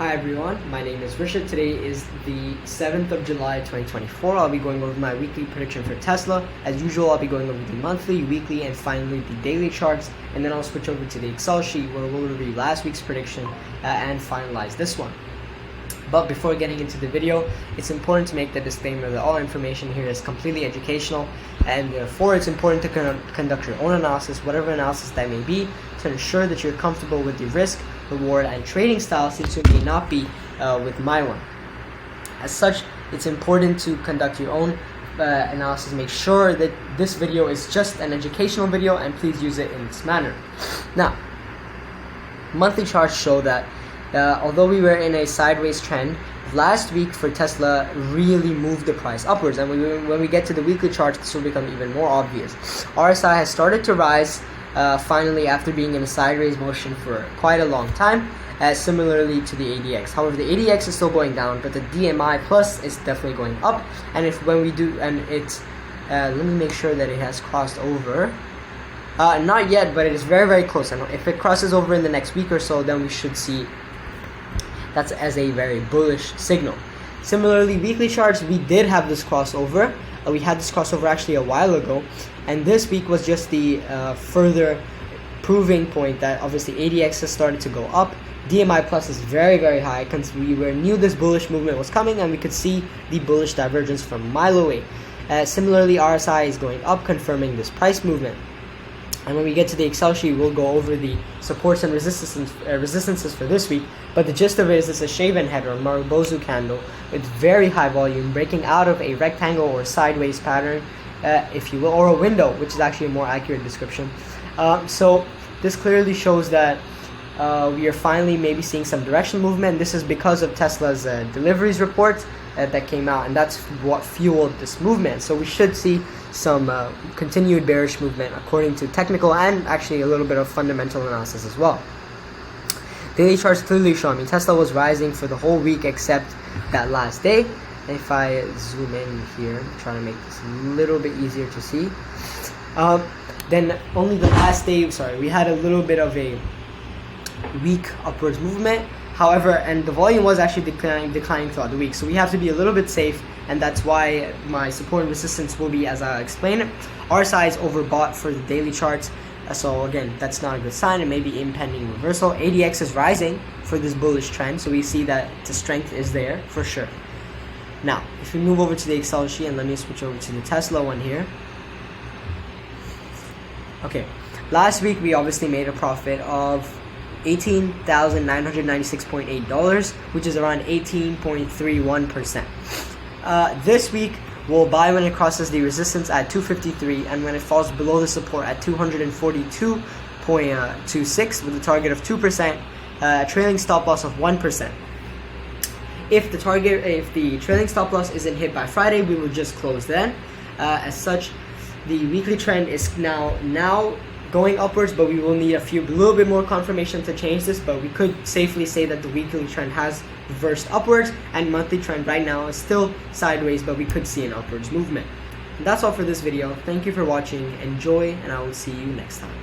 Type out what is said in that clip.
Hi everyone, my name is Rishad. Today is the 7th of July 2024. I'll be going over my weekly prediction for Tesla. As usual, I'll be going over the monthly, weekly, and finally the daily charts. And then I'll switch over to the Excel sheet where we'll review last week's prediction and finalize this one. But before getting into the video, it's important to make the disclaimer that all information here is completely educational, and therefore it's important to conduct your own analysis, whatever analysis that may be, to ensure that you're comfortable with the risk, reward, and trading style, since you may not be with my one. As such, it's important to conduct your own analysis. Make sure that this video is just an educational video, and please use it in this manner. Now, monthly charts show that although we were in a sideways trend, last week for Tesla really moved the price upwards, and when we get to the weekly charts, this will become even more obvious. RSI has started to rise finally after being in a sideways motion for quite a long time, similarly to the ADX. However, the ADX is still going down, but the DMI plus is definitely going up. And let me make sure that it has crossed over. Not yet, but it is very, very close. And if it crosses over in the next week or so, then we should see that's as a very bullish signal. Similarly, weekly charts, we did have this crossover. We had this crossover actually a while ago, and this week was just the further proving point that obviously ADX has started to go up. DMI plus is very, very high because we knew this bullish movement was coming, and we could see the bullish divergence from a mile away. Similarly, RSI is going up, confirming this price movement. And when we get to the Excel sheet, we'll go over the supports and resistances for this week. But the gist of it is it's a shaven head or Marubozu candle with very high volume, breaking out of a rectangle or sideways pattern, if you will, or a window, which is actually a more accurate description. So this clearly shows that we are finally maybe seeing some directional movement. This is because of Tesla's deliveries report that came out, and that's what fueled this movement. So we should see some continued bearish movement according to technical and actually a little bit of fundamental analysis as well. Daily charts clearly show, Tesla was rising for the whole week except that last day. If I zoom in here, trying to make this a little bit easier to see, then only the last day, we had a little bit of a weak upwards movement. However, and the volume was actually declining throughout the week, so we have to be a little bit safe, and that's why my support and resistance will be as I explain it. RSI is overbought for the daily charts, so again, that's not a good sign. It may be impending reversal. ADX is rising for this bullish trend, so we see that the strength is there for sure. Now, if we move over to the Excel sheet, and let me switch over to the Tesla one here. Okay, last week we obviously made a profit of $18,996.8, which is around 18.31%. This week, we'll buy when it crosses the resistance at 253 and when it falls below the support at 242.26 with a target of 2%, trailing stop loss of 1%. If the trailing stop loss isn't hit by Friday, we will just close then. As such, the weekly trend is now going upwards, but we will need a little bit more confirmation to change this, but we could safely say that the weekly trend has reversed upwards, and monthly trend right now is still sideways, but we could see an upwards movement. And that's all for this video. Thank you for watching, enjoy, and I will see you next time.